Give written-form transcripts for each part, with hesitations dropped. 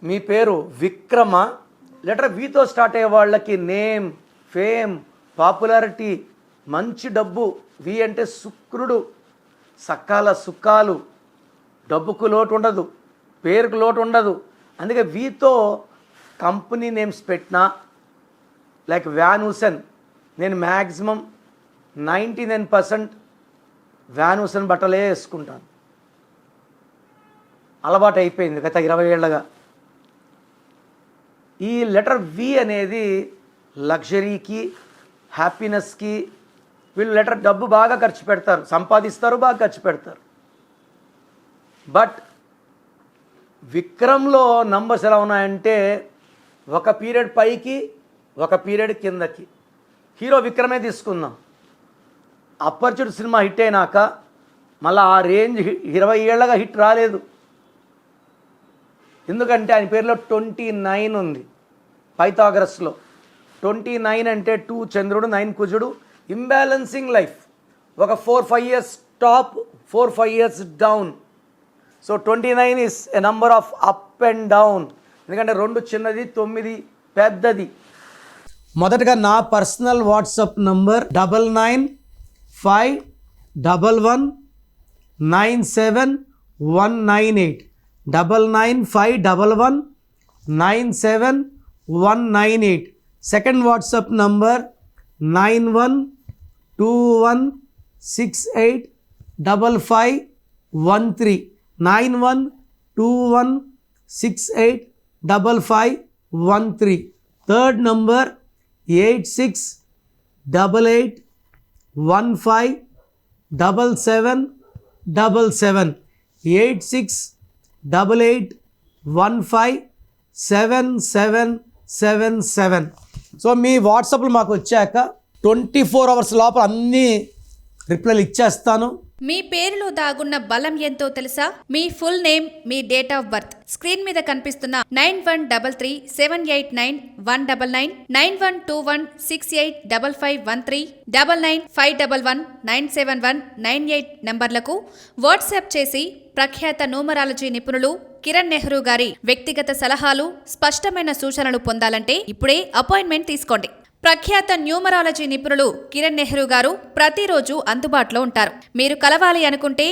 మీ పేరు విక్రమ. Letter వితో start అయ్యే వాళ్ళకి నేమ్, ఫేమ్, పాపులారిటీ, మంచి డబ్బు. వి అంటే శుక్రుడు, సకాల సుఖాలు, డబ్బుకు లోటు ఉండదు, పేరుకు లోటు ఉండదు. అందుకే వితో కంపెనీ నేమ్స్ పెట్టినా, లైక్ వ్యాన్ హుసెన్, నేను మ్యాక్సిమం 99% వ్యాన్ హుసెన్ బట్టలే వేసుకుంటాను. అలవాటు అయిపోయింది గత 20 ఏళ్ళగా. ఈ లెటర్ వి అనేది లగ్జరీకి, హ్యాపీనెస్కి, వీళ్ళు లెటర్ డబ్బు బాగా ఖర్చు పెడతారు, సంపాదిస్తారు, బాగా ఖర్చు పెడతారు. బట్ విక్రమ్లో నంబర్స్ ఎలా ఉన్నాయంటే ఒక పీరియడ్ పైకి, ఒక పీరియడ్ కిందకి. హీరో విక్రమే తీసుకుందాం. అపరిచితుడు సినిమా హిట్ అయినాక మళ్ళీ ఆ రేంజ్ 20 ఏళ్ళగా హిట్ రాలేదు. ఎందుకంటే ఆయన పేరులో 29 ఉంది. పైథాగరస్లో 29 అంటే 2 చంద్రుడు, 9 కుజుడు. Imbalancing life. ఒక 4-5 years top, 4-5 years down. So 29 is a number of up and down. ఎందుకంటే 2 చిన్నది, 9 పెద్దది. మొదటగా నా personal WhatsApp number 9951197198. 9951197198. Second WhatsApp number 9121685513. 9121685513. Third number 8688157777. 8688157777. So మీ వాట్సాప్లు మాకు వచ్చాక 24 అవర్స్ లోపల అన్ని రిప్లైలు ఇచ్చేస్తాను. మీ పేరులో దాగున్న బలం ఎంతో తెలుసా? మీ ఫుల్ నేమ్, మీ డేట్ ఆఫ్ బర్త్, స్క్రీన్ మీద కనిపిస్తున్న 9133789199, 9121685513, 9951197198 నంబర్లకు వాట్సాప్ చేసి ప్రఖ్యాత న్యూమరాలజీ నిపుణులు కిరణ్ నెహ్రూ గారి వ్యక్తిగత సలహాలు, స్పష్టమైన సూచనలు పొందాలంటే ఇప్పుడే అపాయింట్మెంట్ తీసుకోండి. ప్రఖ్యాత న్యూమరాలజీ నిపుణులు కిరణ్ నెహ్రూ గారు ప్రతిరోజు అందుబాటులో ఉంటారు. మీరు కలవాలి అనుకుంటే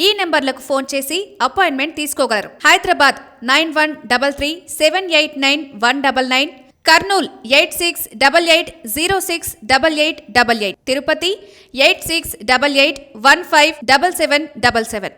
ఈ నెంబర్లకు ఫోన్ చేసి అపాయింట్మెంట్ తీసుకోగలరు. హైదరాబాద్ 9133789199, కర్నూల్ 8688068888, తిరుపతి 8688157777.